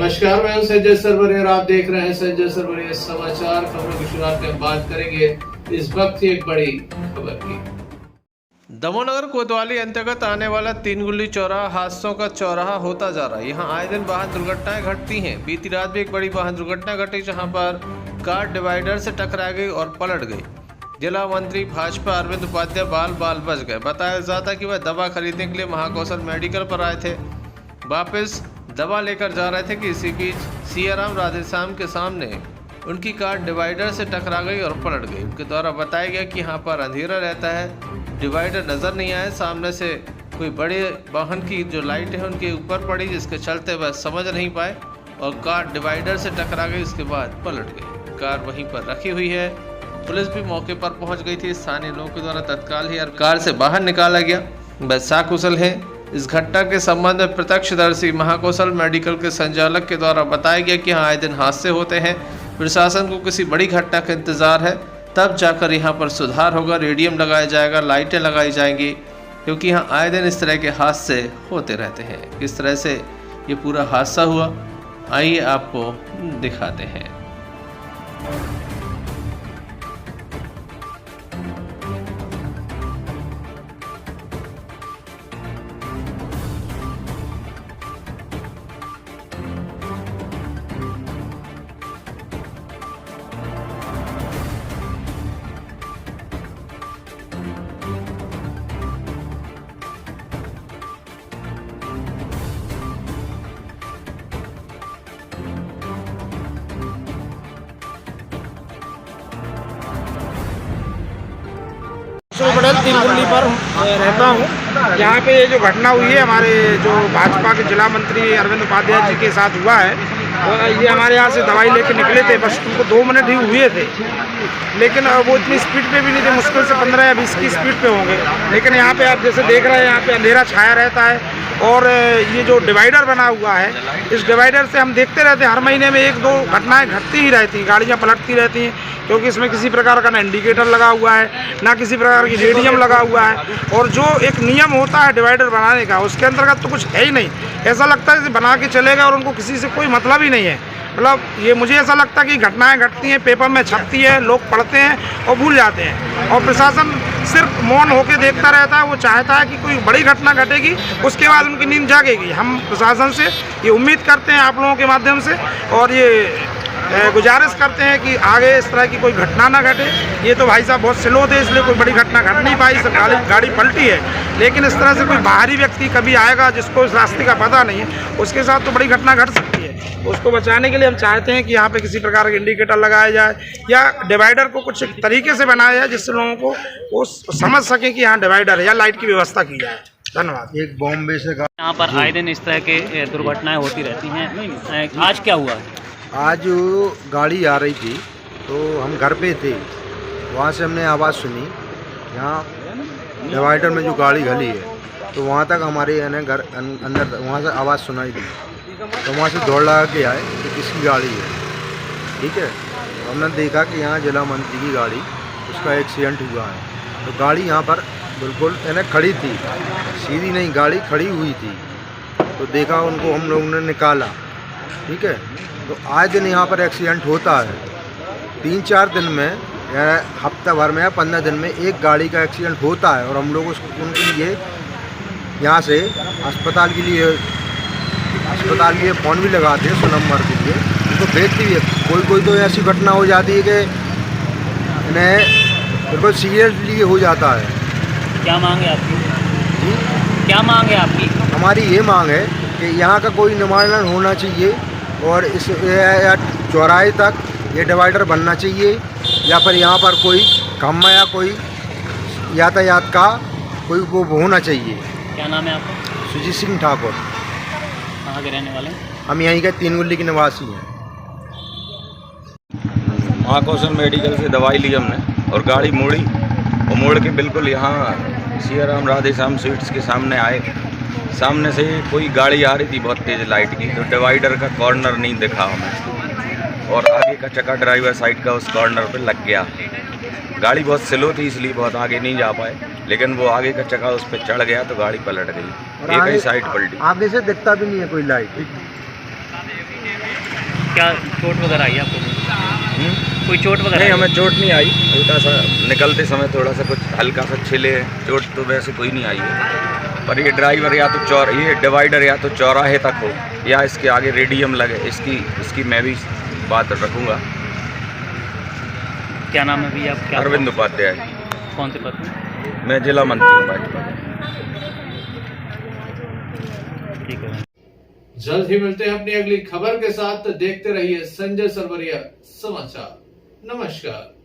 नमस्कार, मैं हूं संजय सरवरे और आप देख रहे हैं संजय सरवरे समाचार। खबरों की शुरुआत में बात करेंगे इस वक्त की एक बड़ी खबर की। दमोह नगर कोतवाली अंतर्गत आने वाला 3 गुल्ली चौराहा हादसों का चौराहा होता जा रहा है। यहाँ आए दिन वाहन दुर्घटनाएं घटती हैं। बीती रात भी एक बड़ी वाहन दुर्घटना घटी, जहाँ पर कार डिवाइडर से टकरा गई और पलट गई। जिला मंत्री भाजपा अरविंद उपाध्याय बाल बच गए। बताया जाता कि वह दवा खरीदने के लिए महाकौशल मेडिकल पर आए थे, वापस दवा लेकर जा रहे थे कि इसी बीच सियाराम राधेश्याम के सामने उनकी कार डिवाइडर से टकरा गई और पलट गई। उनके द्वारा बताया गया कि यहाँ पर अंधेरा रहता है, डिवाइडर नज़र नहीं आया। सामने से कोई बड़े वाहन की जो लाइट है उनके ऊपर पड़ी, जिसके चलते वह समझ नहीं पाए और कार डिवाइडर से टकरा गई। उसके बाद पलट गई। कार वहीं पर रखी हुई है। पुलिस भी मौके पर पहुंच गई थी। स्थानीय लोगों के द्वारा तत्काल ही कार से बाहर निकाला गया। वह सकुशल है। इस घटना के संबंध में प्रत्यक्षदर्शी महाकौशल मेडिकल के संचालक के द्वारा बताया गया कि यहाँ आए दिन हादसे होते हैं। प्रशासन को किसी बड़ी घटना का इंतजार है, तब जाकर यहाँ पर सुधार होगा। रेडियम लगाया जाएगा, लाइटें लगाई जाएंगी, क्योंकि यहाँ आए दिन इस तरह के हादसे होते रहते हैं। किस तरह से ये पूरा हादसा हुआ, आइए आपको दिखाते हैं। पटेल 3 गुल्ली पर रहता हूँ। यहाँ पे ये जो घटना हुई है, हमारे जो भाजपा के जिला मंत्री अरविंद उपाध्याय जी के साथ हुआ है। और ये हमारे यहाँ से दवाई लेके निकले थे, बस उनको 2 मिनट ही हुए थे, लेकिन वो इतनी स्पीड पे भी नहीं थे। मुश्किल से 15 या 20 की स्पीड पे होंगे। लेकिन यहाँ पे आप जैसे देख रहे हैं, यहाँ पे अंधेरा छाया रहता है। और ये जो डिवाइडर बना हुआ है, इस डिवाइडर से हम देखते रहते हैं, हर महीने में 1-2 घटनाएं घटती ही रहती हैं, गाड़ियाँ पलटती रहती हैं, क्योंकि इसमें किसी प्रकार का ना इंडिकेटर लगा हुआ है, ना किसी प्रकार की रेडियम लगा हुआ है। और जो एक नियम होता है डिवाइडर बनाने का, उसके अंतर्गत तो कुछ है ही नहीं। ऐसा लगता है कि बना के चले गए और उनको किसी से कोई मतलब ही नहीं है। मतलब ये मुझे ऐसा लगता है कि घटनाएं घटती हैं, पेपर में छपती है, लोग पढ़ते हैं और भूल जाते हैं, और प्रशासन सिर्फ मौन होकर देखता रहता है। वो चाहता है कि कोई बड़ी घटना घटेगी, उसके बाद उनकी नींद जागेगी। हम प्रशासन से ये उम्मीद करते हैं, आप लोगों के माध्यम से, और ये गुजारिश करते हैं कि आगे इस तरह की कोई घटना ना घटे। ये तो भाई साहब बहुत स्लो थे, इसलिए कोई बड़ी घटना घट नहीं पाई, सब गाड़ी पलटी है। लेकिन इस तरह से कोई बाहरी व्यक्ति कभी आएगा जिसको इस रास्ते का पता नहीं है, उसके साथ तो बड़ी घटना घट सकती है। उसको बचाने के लिए हम चाहते हैं कि यहाँ पे किसी प्रकार का इंडिकेटर लगाया जाए, या डिवाइडर को कुछ तरीके से बनाया जाए जिससे लोगों को वो समझ सकें कि यहाँ डिवाइडर है, या लाइट की व्यवस्था की जाए। धन्यवाद। एक बॉम्बे से यहाँ पर आए दिन इस तरह के दुर्घटनाएं होती रहती हैं। आज क्या हुआ? आज गाड़ी आ रही थी, तो हम घर पे थे, वहाँ से हमने आवाज़ सुनी। यहाँ डिवाइडर में जो गाड़ी खड़ी है, तो वहाँ तक हमारे यानी घर अंदर वहाँ से आवाज़ सुनाई दी, तो वहाँ से दौड़ लगा के आए कि किसकी गाड़ी है। ठीक है, हमने देखा कि यहाँ जिला मंत्री की गाड़ी, उसका एक्सीडेंट हुआ है। तो गाड़ी यहाँ पर बिल्कुल यानी खड़ी थी, सीधी नहीं, गाड़ी खड़ी हुई थी। तो देखा, उनको हम लोगों ने निकाला। ठीक है, तो आए दिन यहाँ पर एक्सीडेंट होता है। 3-4 दिन में या हफ्ता भर में या 15 दिन में एक गाड़ी का एक्सीडेंट होता है। और हम लोग उनके लिए यहाँ से अस्पताल के लिए फ़ोन भी लगाते हैं, 100 नंबर के लिए, उनको भेजती भी है। कोई तो ऐसी घटना हो जाती है कि इन्हें बिल्कुल सीरियसली हो जाता है। क्या मांग है आपकी? जी, क्या मांग है आपकी? हमारी ये मांग है कि यहाँ का कोई निवारण होना चाहिए, और इस चौराहे तक ये डिवाइडर बनना चाहिए, या फिर यहाँ पर कोई खम्भा या कोई यातायात का कोई वो होना चाहिए। क्या नाम है आपका? सुजीत सिंह ठाकुर। कहाँ के रहने वाले? हम यहीं के 3 गुल्ली के निवासी हैं। महाकौशल मेडिकल से दवाई ली हमने, और गाड़ी मोड़ी, और मोड़ के बिल्कुल यहाँ सियाराम राधेश्याम स्वीट्स के सामने आए। सामने से कोई गाड़ी आ रही थी बहुत तेज़ लाइट की, तो डिवाइडर का कॉर्नर नहीं दिखा हमें, और आगे का चक्का ड्राइवर साइड का उस कॉर्नर पे लग गया। गाड़ी बहुत स्लो थी, इसलिए बहुत आगे नहीं जा पाए, लेकिन वो आगे का चक्का उस पर चढ़ गया तो गाड़ी पलट गई, एक ही साइड पलटी। आगे से दिखता भी नहीं है कोई लाइट। क्या चोट वगैरह आई आपको? कोई चोट वगैरह नहीं, आई? हमें चोट नहीं आई। हल्का सा निकलते समय थोड़ा सा कुछ हल्का सा छिले है, चोट तो वैसे कोई नहीं आई है। पर ये ड्राइवर या तो ये डिवाइडर या तो चौराहे तक हो या इसके आगे रेडियम लगे, इसकी मैं भी बात रखूँगा। क्या नाम है भैया? क्या अरविंद उपाध्याय। कौन से पद में? मैं जिला मंत्री हूँ भाजपा। ठीक है। जल्द ही मिलते हैं अपनी अगली खबर के साथ। देखते रहिए संजय सरवरिया समाचार। नमस्कार।